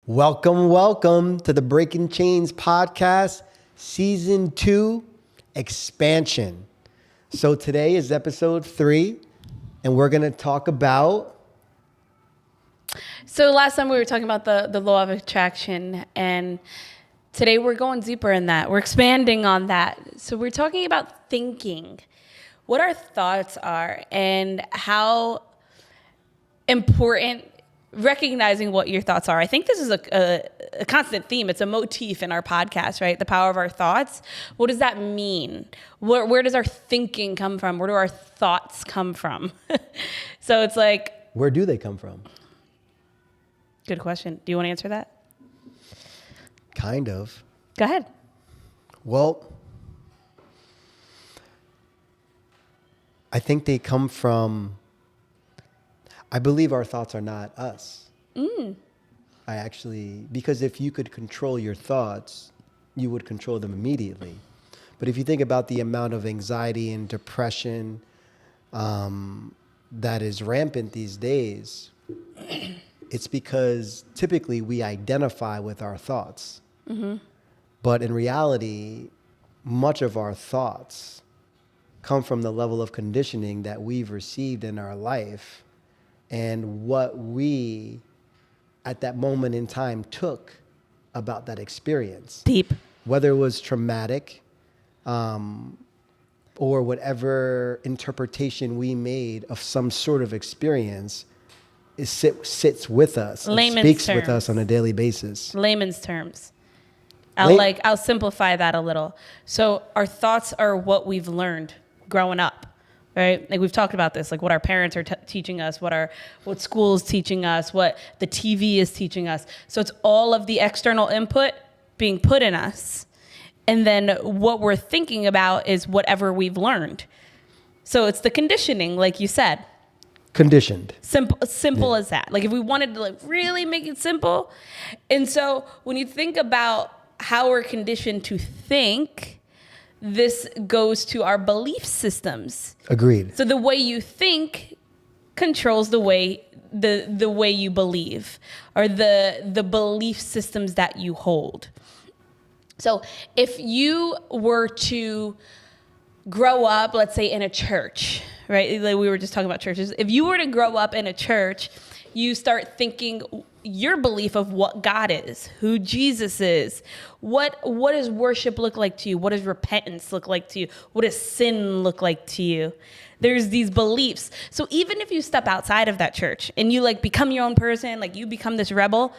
Welcome to the Breaking Chains podcast, season 2, expansion. So today is episode 3, and we're going to talk about... So last time we were talking about the law of attraction, and today we're going deeper in that. We're expanding on that. So we're talking about thinking, what our thoughts are, and how important recognizing what your thoughts are. I think this is a constant theme. It's a motif in our podcast, right? The power of our thoughts. What does that mean? Where does our thinking come from? Where do our thoughts come from? So it's like... Where do they come from? Good question. Do you want to answer that? Kind of. Go ahead. Well, I think they come from... I believe our thoughts are not us. Because if you could control your thoughts, you would control them immediately. But if you think about the amount of anxiety and depression that is rampant these days, it's because typically we identify with our thoughts. Mm-hmm. But in reality, much of our thoughts come from the level of conditioning that we've received in our life and what we, at that moment in time, took about that experience. Deep. Whether it was traumatic or whatever interpretation we made of some sort of experience, it sits with us and speaks with us on a daily basis. Layman's terms. I'll simplify that a little. So our thoughts are what we've learned growing up. Right? Like we've talked about this, like what our parents are teaching us, what school is teaching us, what the TV is teaching us. So it's all of the external input being put in us. And then what we're thinking about is whatever we've learned. So it's the conditioning, like you said. Conditioned. Simple as that. Like if we wanted to really make it simple. And so when you think about how we're conditioned to think, this goes to our belief systems. Agreed. So the way you think controls the way you believe, or the belief systems that you hold. So if you were to grow up, let's say in a church, right? Like we were just talking about churches. If you were to grow up in a church, you start thinking your belief of what God is, who Jesus is, what does worship look like to you? What does repentance look like to you? What does sin look like to you? There's these beliefs. So even if you step outside of that church and you like become your own person, like you become this rebel,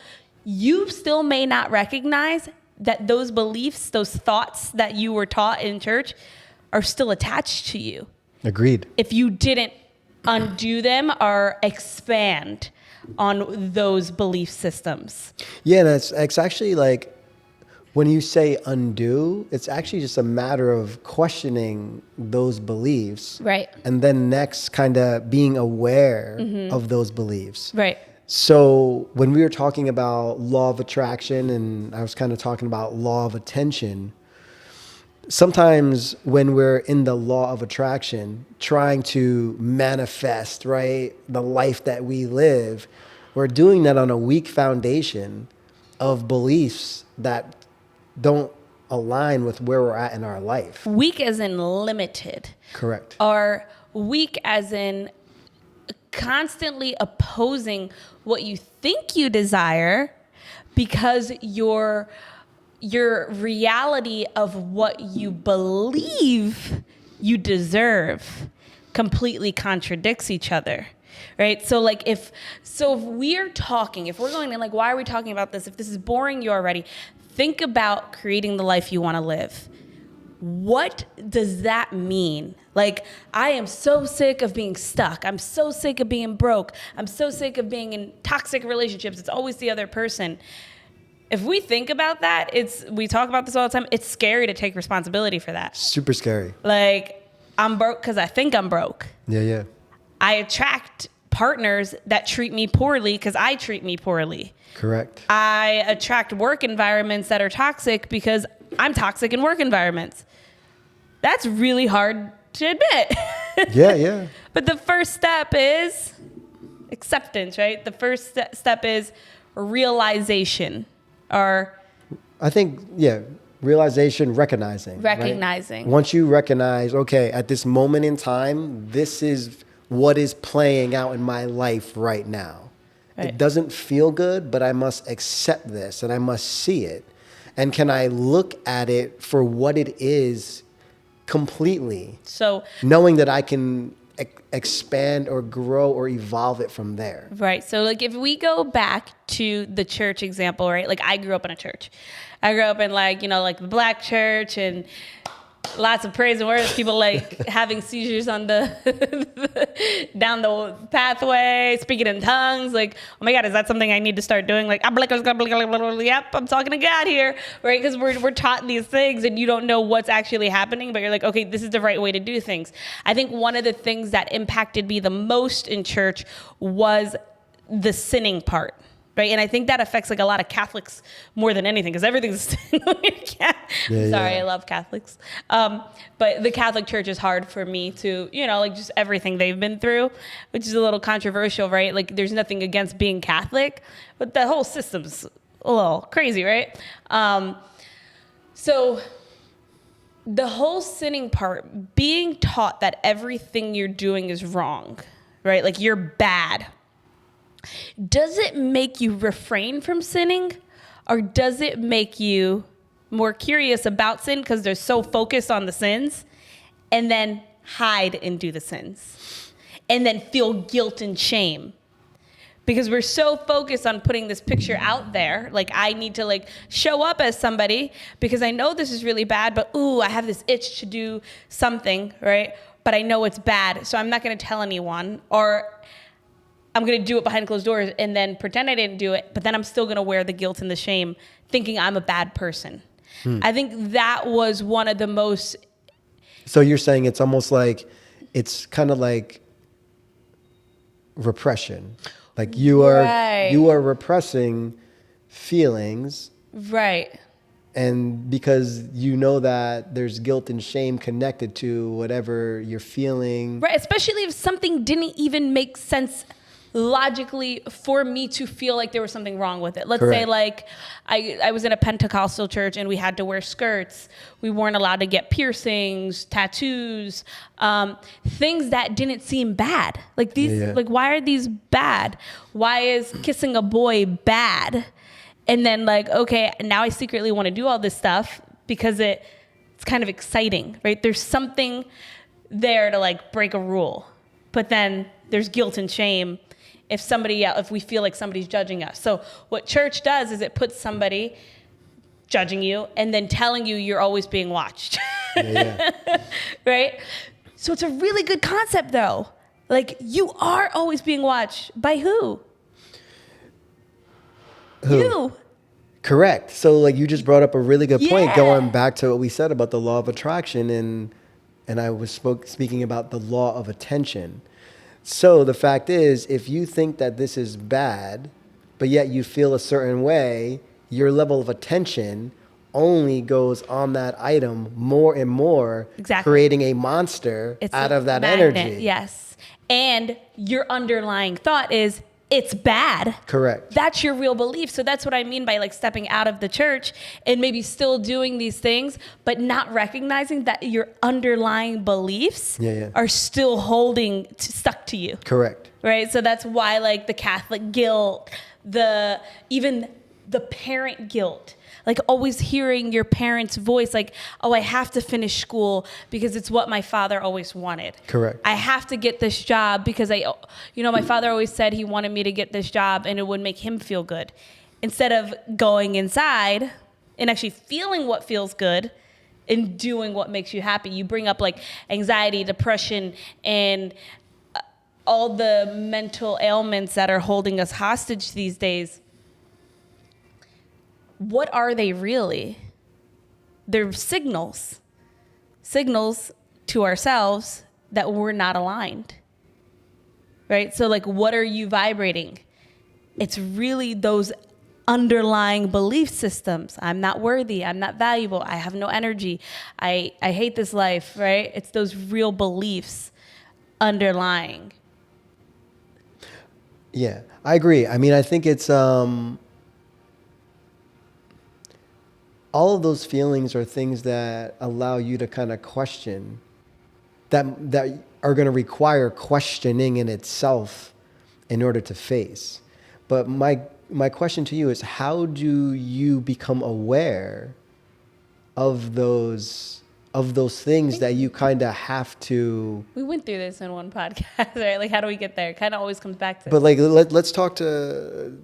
you still may not recognize that those beliefs, those thoughts that you were taught in church are still attached to you. Agreed. If you didn't undo them or expand on those belief systems. Yeah, it's actually like when you say undo, it's actually just a matter of questioning those beliefs. Right. And then next kind of being aware of those beliefs. Right. So when we were talking about law of attraction and I was kind of talking about law of attention, sometimes when we're in the law of attraction, trying to manifest, right, the life that we live, we're doing that on a weak foundation of beliefs that don't align with where we're at in our life. Weak as in limited. Correct. Or weak as in constantly opposing what you think you desire because your reality of what you believe you deserve completely contradicts each other, right? So like if we're going in like, why are we talking about this? If this is boring you already, think about creating the life you want to live. What does that mean? Like, I am so sick of being stuck. I'm so sick of being broke. I'm so sick of being in toxic relationships. It's always the other person. If we think about that, we talk about this all the time. It's scary to take responsibility for that. Super scary. Like, I'm broke because I think I'm broke. Yeah. I attract partners that treat me poorly because I treat me poorly. Correct. I attract work environments that are toxic because I'm toxic in work environments. That's really hard to admit. Yeah. But the first step is acceptance, right? The first step is realization or I think, yeah, realization, recognizing. recognizing. Right? Once you recognize, okay, at this moment in time, this is what is playing out in my life right now. Right. It doesn't feel good, but I must accept this and I must see it. And can I look at it for what it is completely, So, knowing that I can expand or grow or evolve it from there. right. So, like, if we go back to the church example, right? Like, I grew up in a church. I grew up in, like, like the black church and lots of praise and worship, people like having seizures on the down the pathway, speaking in tongues. Like, oh my God, is that something I need to start doing? Like, yep, I'm talking to God here, right? Because we're taught these things and you don't know what's actually happening, but you're like, okay, this is the right way to do things. I think one of the things that impacted me the most in church was the sinning part. Right. And I think that affects like a lot of Catholics more than anything because everything's sorry, I love Catholics. But the Catholic Church is hard for me to, like just everything they've been through, which is a little controversial, right? Like there's nothing against being Catholic, but the whole system's a little crazy, right? So the whole sinning part, being taught that everything you're doing is wrong, right? Like you're bad. Does it make you refrain from sinning, or does it make you more curious about sin because they're so focused on the sins and then hide and do the sins and then feel guilt and shame? Because we're so focused on putting this picture out there, like I need to like show up as somebody because I know this is really bad, but I have this itch to do something, right? But I know it's bad, so I'm not going to tell anyone, or I'm going to do it behind closed doors and then pretend I didn't do it, but then I'm still going to wear the guilt and the shame thinking I'm a bad person. I think that was one of the most... So you're saying it's almost like, it's kind of like repression. Like you are repressing feelings. Right. And because you know that there's guilt and shame connected to whatever you're feeling. Right, especially if something didn't even make sense logically for me to feel like there was something wrong with it. Let's Correct. say like I was in a Pentecostal church and we had to wear skirts. We weren't allowed to get piercings, tattoos, things that didn't seem bad. Like these, like why are these bad? Why is kissing a boy bad? And then like, okay, now I secretly want to do all this stuff because it's kind of exciting, right? There's something there to like break a rule, but then there's guilt and shame if we feel like somebody's judging us. So what church does is it puts somebody judging you and then telling you you're always being watched. Right? So it's a really good concept though. Like you are always being watched by who? You. Correct. So like you just brought up a really good point going back to what we said about the law of attraction and I was speaking about the law of attention. So the fact is, if you think that this is bad, but yet you feel a certain way, your level of attention only goes on that item more and more, creating a monster out of that energy. Yes. And your underlying thought is, it's bad. Correct. That's your real belief. So that's what I mean by like stepping out of the church and maybe still doing these things, but not recognizing that your underlying beliefs are still stuck to you. Correct. Right. So that's why like the Catholic guilt, even the parent guilt, like always hearing your parents' voice, like, oh, I have to finish school because it's what my father always wanted. Correct. I have to get this job because my father always said he wanted me to get this job and it would make him feel good. Instead of going inside and actually feeling what feels good and doing what makes you happy. You bring up like anxiety, depression, and all the mental ailments that are holding us hostage these days. What are they really? They're signals to ourselves that we're not aligned, right? So like, what are you vibrating? It's really those underlying belief systems. I'm not worthy. I'm not valuable. I have no energy. I hate this life, right? It's those real beliefs underlying. Yeah, I agree. I mean, I think it's, all of those feelings are things that allow you to kind of question that are going to require questioning in itself in order to face. But my question to you is, how do you become aware of those things that you kind of have to? We went through this in one podcast, right? Like, how do we get there? It kind of always comes back to. But like, let's talk to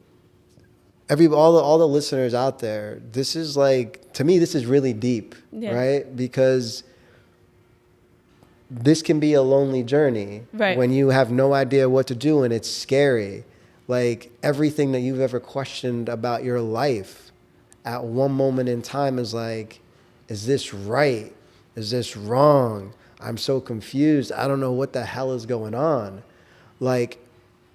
all the listeners out there. This is like, to me, this is really deep, right? Because this can be a lonely journey, right, when you have no idea what to do and it's scary. Like, everything that you've ever questioned about your life at one moment in time is like, is this right? Is this wrong? I'm so confused. I don't know what the hell is going on. Like,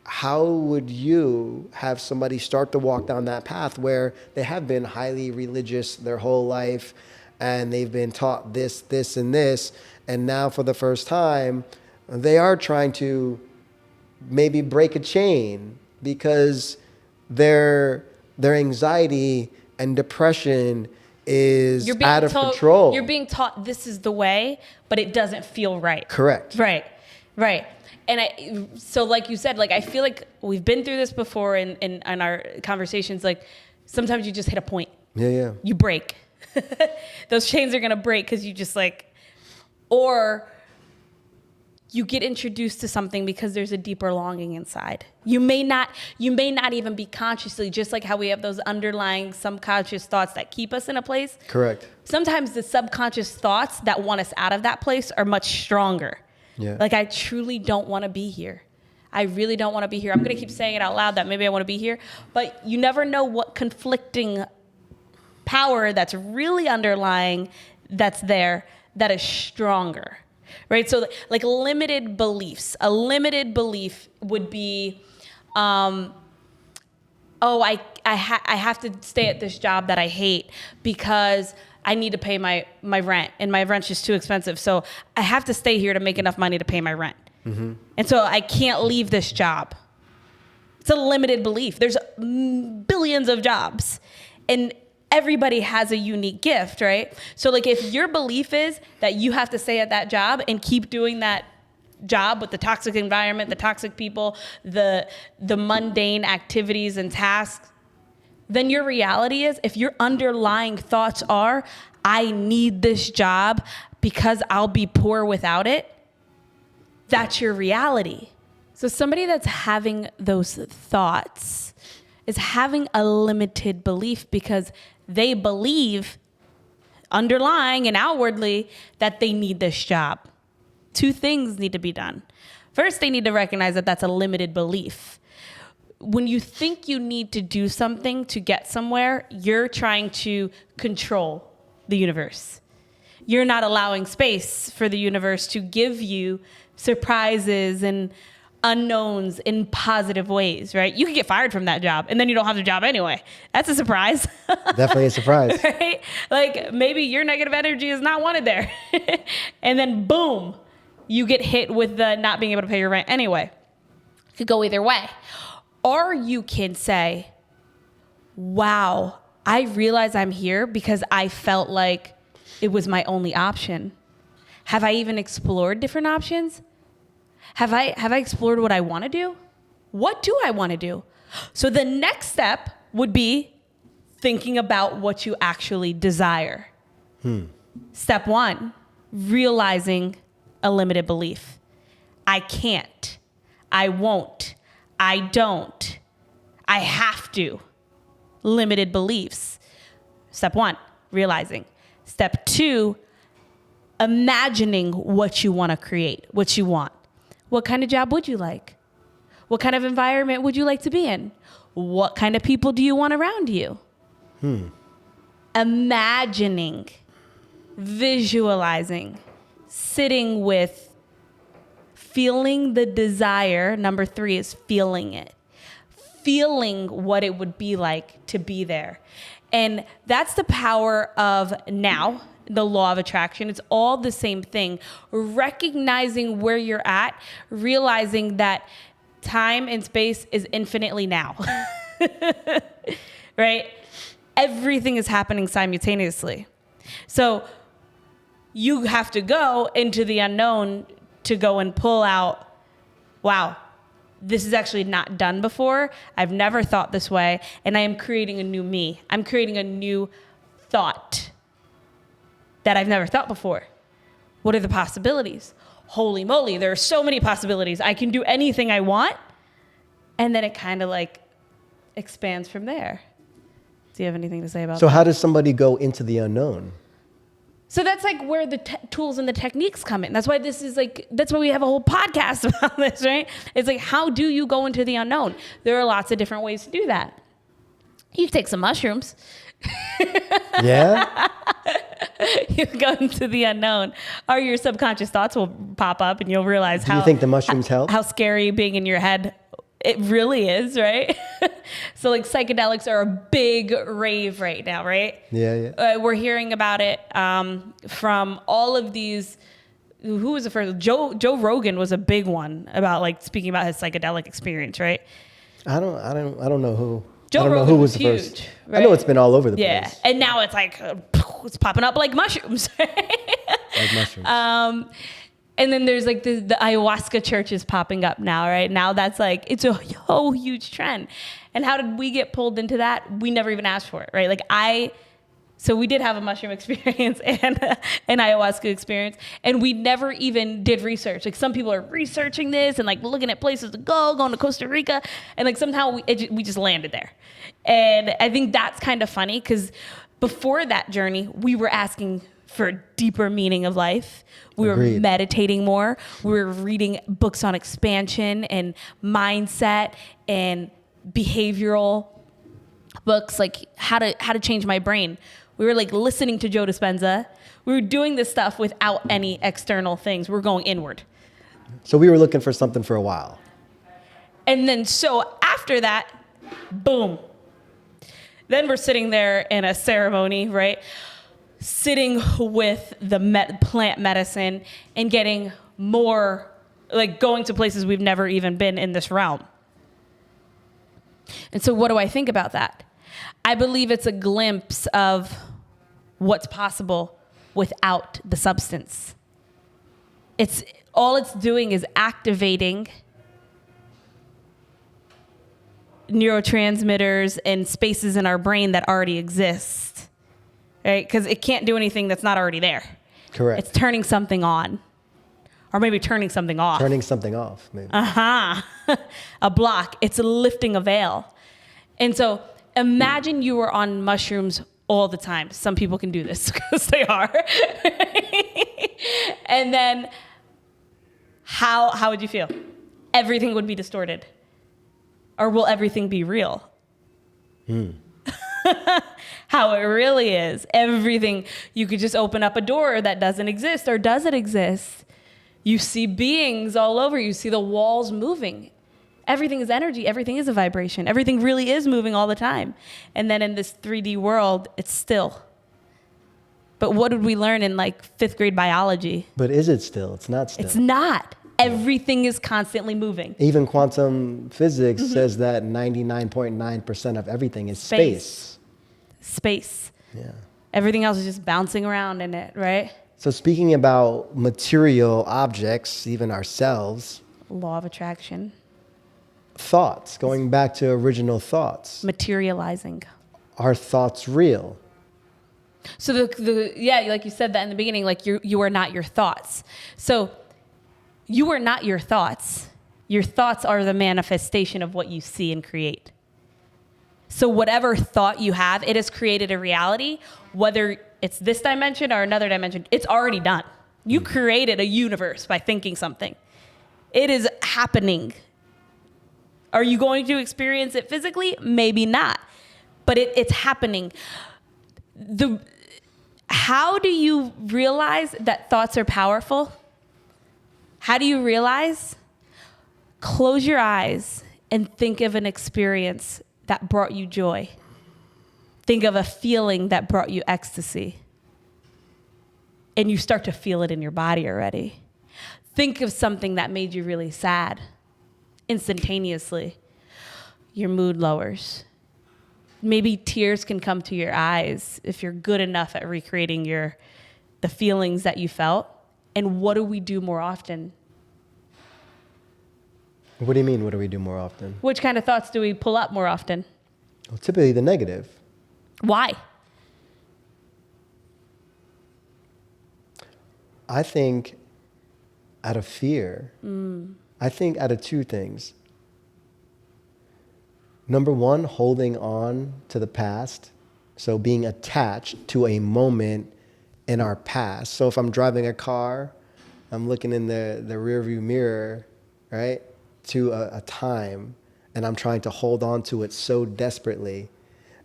how would you have somebody start to walk down that path where they have been highly religious their whole life and they've been taught this, this, and this, and now for the first time, they are trying to maybe break a chain because their anxiety and depression is out of control. You're being taught this is the way, but it doesn't feel right. Correct. Right. And so like you said, like, I feel like we've been through this before in our conversations. Like, sometimes you just hit a point. Yeah. You break. Those chains are going to break because you just or you get introduced to something because there's a deeper longing inside. You may not even be consciously, just like how we have those underlying subconscious thoughts that keep us in a place. Correct. Sometimes the subconscious thoughts that want us out of that place are much stronger. Yeah. Like, I truly don't want to be here. I really don't want to be here. I'm going to keep saying it out loud that maybe I want to be here, but you never know what conflicting power that's really underlying that's there that is stronger. Right? So like limited beliefs. A limited belief would be, I have to stay at this job that I hate because I need to pay my rent, and my rent's just too expensive. So I have to stay here to make enough money to pay my rent. Mm-hmm. And so I can't leave this job. It's a limited belief. There's billions of jobs, and everybody has a unique gift, right? So like, if your belief is that you have to stay at that job and keep doing that job with the toxic environment, the toxic people, the mundane activities and tasks, then your reality is, if your underlying thoughts are, I need this job because I'll be poor without it, that's your reality. So somebody that's having those thoughts is having a limited belief because they believe underlying and outwardly that they need this job. Two things need to be done. First, they need to recognize that that's a limited belief. When you think you need to do something to get somewhere, you're trying to control the universe. You're not allowing space for the universe to give you surprises and unknowns in positive ways, right? You could get fired from that job and then you don't have the job anyway. That's a surprise. Definitely a surprise. Right? Like, maybe your negative energy is not wanted there. And then boom, you get hit with the not being able to pay your rent anyway. It could go either way. Or you can say, wow, I realize I'm here because I felt like it was my only option. Have I even explored different options? Have I explored what I want to do? What do I want to do? So the next step would be thinking about what you actually desire. Step one, realizing a limited belief. I can't. I won't. I don't. I have to. Limited beliefs. Step one, realizing. Step two, imagining what you want to create, what you want. What kind of job would you like? What kind of environment would you like to be in? What kind of people do you want around you? Imagining, visualizing, sitting with, feeling the desire. Number three is feeling it. Feeling what it would be like to be there. And that's the power of now, the law of attraction. It's all the same thing. Recognizing where you're at, realizing that time and space is infinitely now. Right? everything is happening simultaneously. So you have to go into the unknown to go and pull out, wow, this is actually not done before. I've never thought this way. And I am creating a new me. I'm creating a new thought that I've never thought before. What are the possibilities? Holy moly, there are so many possibilities. I can do anything I want. And then it kind of like expands from there. Do you have anything to say about that? So how does somebody go into the unknown? So that's like where the tools and the techniques come in. That's why that's why we have a whole podcast about this, right? It's like, how do you go into the unknown? There are lots of different ways to do that. You take some mushrooms. Yeah? You go into the unknown, or your subconscious thoughts will pop up, and you'll realize Do you think the mushrooms help? How scary being in your head it really is, right? So like psychedelics are a big rave right now, right? Yeah. We're hearing about it from all of these. Who was the first? Joe Rogan was a big one about like speaking about his psychedelic experience, right? I don't know who. Joe I don't know Rogan who was the huge, first. right? I know it's been all over the Yeah, place. and now it's like it's popping up like mushrooms. Like mushrooms. And then there's like the ayahuasca churches popping up now, right? Now that's like, it's a whole huge trend. And how did we get pulled into that? We never even asked for it, right? So we did have a mushroom experience and an ayahuasca experience, and we never even did research. Like some people are researching this and like looking at places to go, going to Costa Rica, and like somehow we just landed there. And I think that's kind of funny because before that journey, we were asking for deeper meaning of life. We were Agreed. meditating more. We were reading books on expansion and mindset and behavioral books, like how to change my brain. We were like listening to Joe Dispenza. We were doing this stuff without any external things. We were going inward. So we were looking for something for a while. And then so after that, boom. Then we're sitting there in a ceremony, right? Sitting with the plant medicine and getting more, like going to places we've never even been in this realm. And so what do I think about that? I believe it's a glimpse of what's possible without the substance. All it's doing is activating neurotransmitters and spaces in our brain that already exist, right? Because it can't do anything that's not already there. Correct. It's turning something on, or maybe turning something off. Turning something off, maybe. A block. It's lifting a veil. And so imagine you were on mushrooms all the time. Some people can do this because they are. And then how would you feel? Everything would be distorted. Or will everything be real? How it really is. Everything. You could just open up a door that doesn't exist, or does it exist? You see beings all over. You see the walls moving. Everything is energy. Everything is a vibration. Everything really is moving all the time. And then in this 3D world, it's still. But what did we learn in like 5th grade biology? But is it still? It's not still. It's not. Everything is constantly moving. Even quantum physics says that 99.9% of everything is space. Space. Yeah. Everything else is just bouncing around in it, right? So speaking about material objects, even ourselves, Law of attraction. thoughts, going back to original thoughts. Materializing. Are thoughts real? So like you said that in the beginning, like you are not your thoughts. So you are not your thoughts. Your thoughts are the manifestation of what you see and create. So whatever thought you have, it has created a reality, whether it's this dimension or another dimension, it's already done. You created a universe by thinking something. It is happening. Are you going to experience it physically? Maybe not. But it's happening. How do you realize that thoughts are powerful? How do you realize? Close your eyes and think of an experience that brought you joy. Think of a feeling that brought you ecstasy. And you start to feel it in your body already. Think of something that made you really sad. Instantaneously, your mood lowers. maybe tears can come to your eyes if you're good enough at recreating the feelings that you felt. And what do we do more often? What do you mean, what do we do more often? Which kind of thoughts do we pull up more often? Well, typically the negative. Why? I think out of fear. I think out of two things. Number one, holding on to the past. So being attached to a moment in our past. So if I'm driving a car, I'm looking in the rearview mirror, right, to a time, and I'm trying to hold on to it so desperately.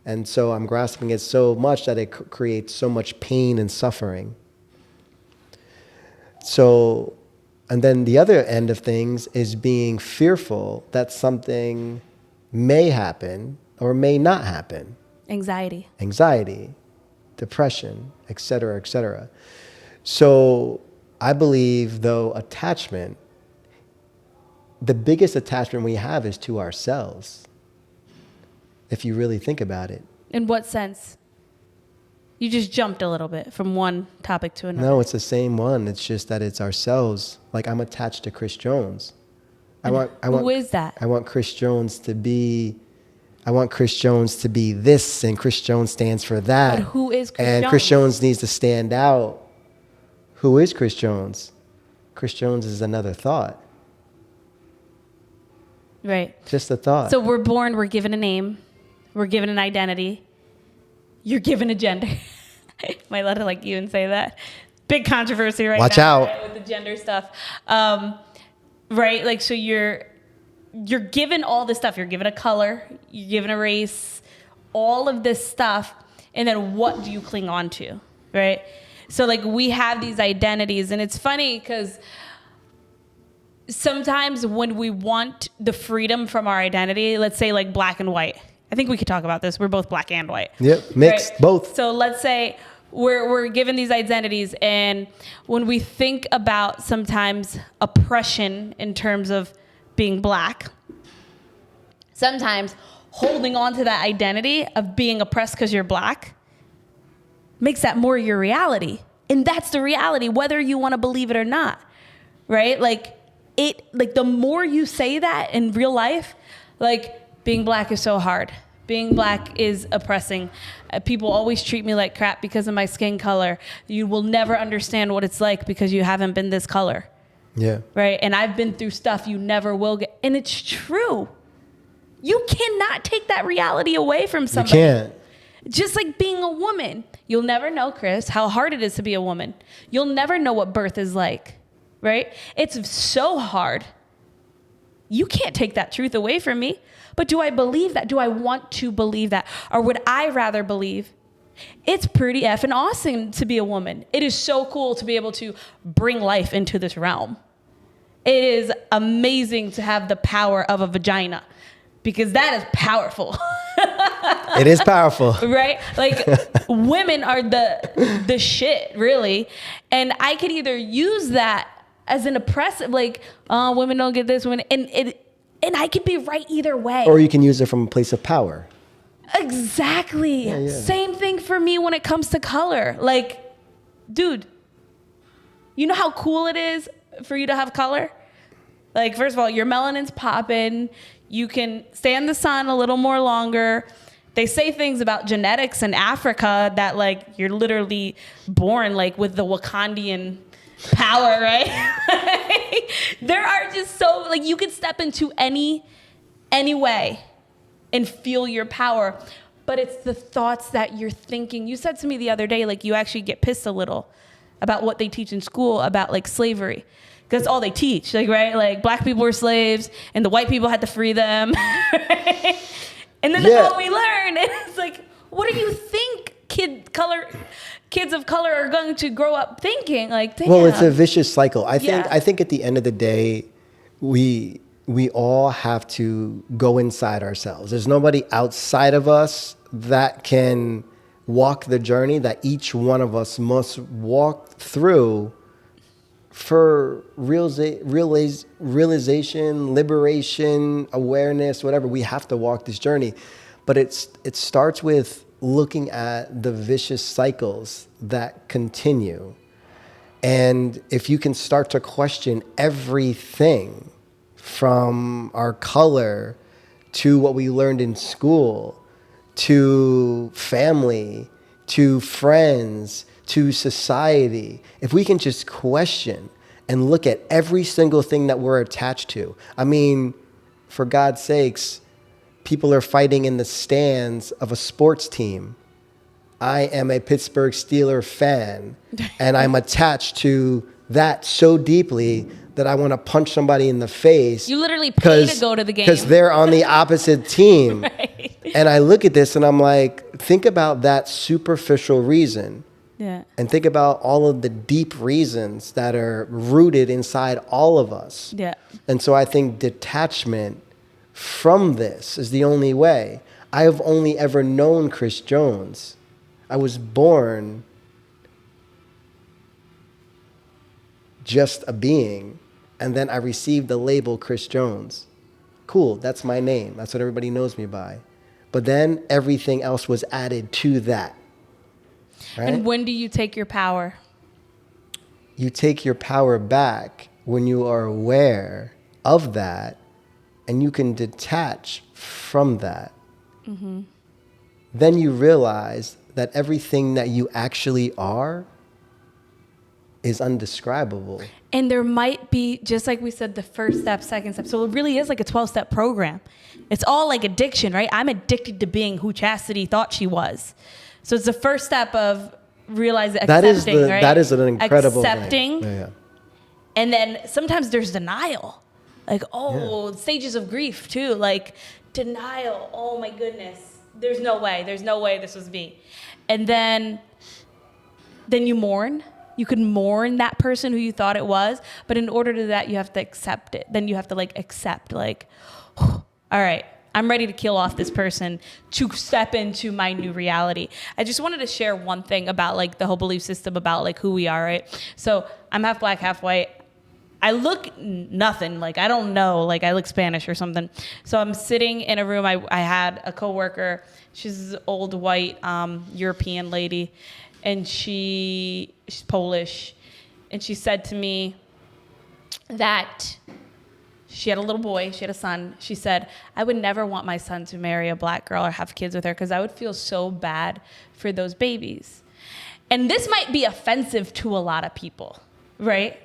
And so I'm grasping it so much that it creates so much pain and suffering. So, and then the other end of things is being fearful that something may happen or may not happen. Anxiety, depression, et cetera, et cetera. So I believe, though, attachment, the biggest attachment we have is to ourselves, if you really think about it. In what sense? You just jumped a little bit from one topic to another. No, it's the same one. It's just that it's ourselves. Like, I'm attached to Chris Jones. Who is that? I want Chris Jones to be this, and Chris Jones stands for that. But who is Chris Jones? And Chris Jones needs to stand out. Who is Chris Jones? Chris Jones is another thought. Right. Just a thought. So we're born, we're given a name, we're given an identity. You're given a gender. Might let it like you and say that. Big controversy right Watch now out. right, with the gender stuff. Right? Like, so you're given all this stuff. You're given a color, you're given a race, all of this stuff. And then what do you cling on to? Right? So like we have these identities, and it's funny because sometimes when we want the freedom from our identity, let's say like black and white. I think we could talk about this. We're both black and white. Yep, mixed, right? Both. So let's say we're given these identities, and when we think about sometimes oppression in terms of being black, sometimes holding on to that identity of being oppressed because you're black makes that more your reality. And that's the reality, whether you want to believe it or not, right? Like the more you say that in real life, like being black is so hard. Being black is oppressing. People always treat me like crap because of my skin color. You will never understand what it's like because you haven't been this color. Yeah. Right? And I've been through stuff you never will get. And it's true. You cannot take that reality away from somebody. You can't. Just like being a woman. You'll never know, Chris, how hard it is to be a woman. You'll never know what birth is like. Right? It's so hard. You can't take that truth away from me. But do I believe that? Do I want to believe that? Or would I rather believe it's pretty effing awesome to be a woman? It is so cool to be able to bring life into this realm. It is amazing to have the power of a vagina, because that is powerful. It is powerful. Right? Like women are the shit, really. And I could either use that as an oppressive, like, oh, women don't get this, women, and I could be right either way. Or you can use it from a place of power. Exactly. Yeah. Same thing for me when it comes to color. Like, dude, you know how cool it is for you to have color? Like, first of all, your melanin's popping. You can stay in the sun a little more longer. They say things about genetics in Africa that, like, you're literally born, like, with the Wakandian power, right? There are just so, like, you could step into any way and feel your power, but it's the thoughts that you're thinking. You said to me the other day, like, you actually get pissed a little about what they teach in school about, like, slavery, because that's all they teach, like, right? Like, black people were slaves and the white people had to free them. Right? And then that's all we learn. And it's like, what do you think kids of color are going to grow up thinking? Like, damn. Well, it's a vicious cycle. I think at the end of the day, we all have to go inside ourselves. There's nobody outside of us that can walk the journey that each one of us must walk through for realization, liberation, awareness, whatever. We have to walk this journey. But it starts with looking at the vicious cycles that continue. And if you can start to question everything from our color to what we learned in school, to family, to friends, to society, if we can just question and look at every single thing that we're attached to. I mean, for God's sakes, people are fighting in the stands of a sports team. I am a Pittsburgh Steelers fan, and I'm attached to that so deeply that I want to punch somebody in the face. You literally pay to go to the game. Because they're on the opposite team. Right. And I look at this and I'm like, think about that superficial reason. Yeah. And think about all of the deep reasons that are rooted inside all of us. Yeah. And so I think detachment from this is the only way. I have only ever known Chris Jones. I was born just a being, and then I received the label Chris Jones. Cool, that's my name. That's what everybody knows me by. But then everything else was added to that. Right? And when do you take your power? You take your power back when you are aware of that and you can detach from that. Mm-hmm. Then you realize that everything that you actually are is undescribable. And there might be, just like we said, the first step, second step. So it really is like a 12-step program. It's all like addiction, right? I'm addicted to being who Chastity thought she was. So it's the first step of realizing, accepting, right? That is an incredible accepting. thing. Yeah. And then sometimes there's denial. Like, stages of grief too. Like denial. Oh my goodness. There's no way this was me. And then you mourn. You can mourn that person who you thought it was, but in order to do that, you have to accept it. Then you have to accept, all right, I'm ready to kill off this person to step into my new reality. I just wanted to share one thing about the whole belief system about who we are, right? So I'm half black, half white. I look nothing, I don't know, I look Spanish or something. So I'm sitting in a room. I had a coworker. She's this old white European lady, and she's Polish, and she said to me that she had a little boy, she had a son. She said, I would never want my son to marry a black girl or have kids with her because I would feel so bad for those babies. And this might be offensive to a lot of people, right?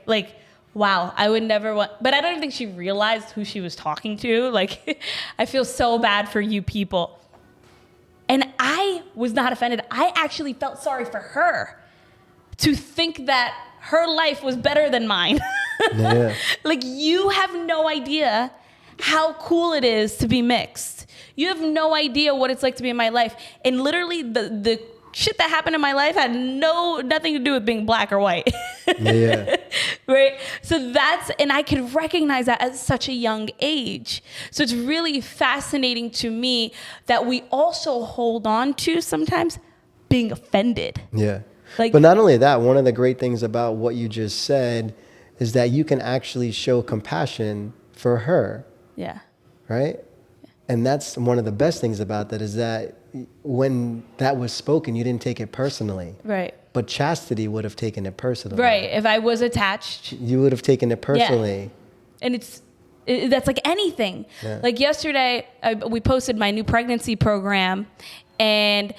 Wow, I would never want, but I don't think she realized who she was talking to. I feel so bad for you people. And I was not offended. I actually felt sorry for her to think that her life was better than mine. Yeah. You have no idea how cool it is to be mixed. You have no idea what it's like to be in my life. And literally the shit that happened in my life had nothing to do with being black or white. Yeah. Right? So and I could recognize that at such a young age. So it's really fascinating to me that we also hold on to sometimes being offended. Yeah. But not only that, one of the great things about what you just said is that you can actually show compassion for her. Yeah. Right? And that's one of the best things about that is that when that was spoken, you didn't take it personally. Right. But Chastity would have taken it personally. Right. If I was attached. You would have taken it personally. Yeah. And that's like anything. Yeah. Yesterday, we posted my new pregnancy program, and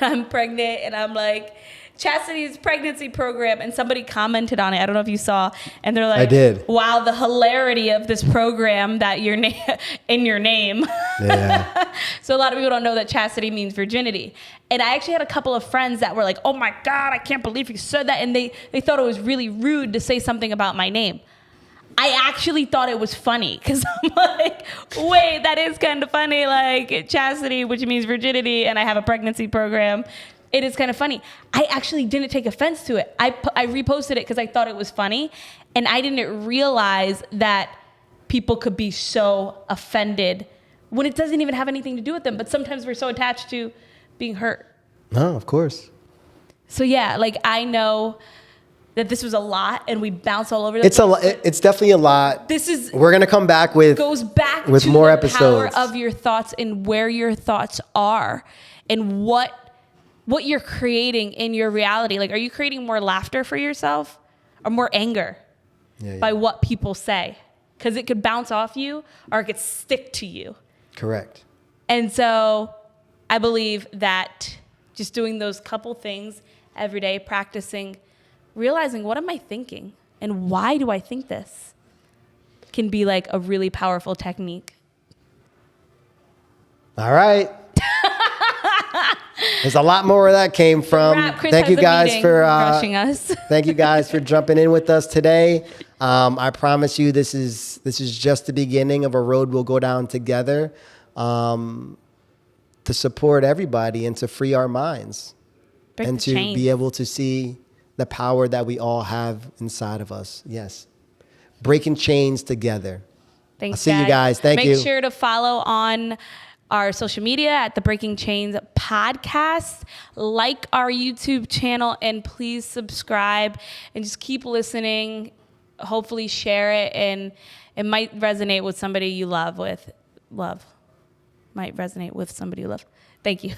I'm pregnant, and I'm like, Chastity's pregnancy program, and somebody commented on it. I don't know if you saw, and they're like, I did. Wow, the hilarity of this program that in your name. Yeah. So a lot of people don't know that chastity means virginity. And I actually had a couple of friends that were like, oh my God, I can't believe you said that. And they thought it was really rude to say something about my name. I actually thought it was funny because I'm like, wait, that is kind of funny. Chastity, which means virginity, and I have a pregnancy program. It is kind of funny. I actually didn't take offense to it. I reposted it because I thought it was funny, and I didn't realize that people could be so offended when it doesn't even have anything to do with them. But sometimes we're so attached to being hurt. No, of course. So yeah, I know that this was a lot and we bounce all over the It's place. it's definitely a lot. We're gonna come back with to more the episodes. power of your thoughts and where your thoughts are and what you're creating in your reality. Like, are you creating more laughter for yourself or more anger by what people say? Because it could bounce off you or it could stick to you. Correct. And so I believe that just doing those couple things every day, practicing, realizing what am I thinking and why do I think this, can be like a really powerful technique. All right. There's a lot more where that came from. Thank you guys for rushing us. Thank you guys for jumping in with us today. I promise you, this is just the beginning of a road we'll go down together, to support everybody and to free our minds and to be able to see the power that we all have inside of us. Yes, breaking chains together. Thanks, I'll see you guys. Thank you. Make sure to follow on our social media at the Breaking Chains podcast. Like our YouTube channel and please subscribe and just keep listening. Hopefully share it and it might resonate with somebody you love. Might resonate with somebody you love. Thank you.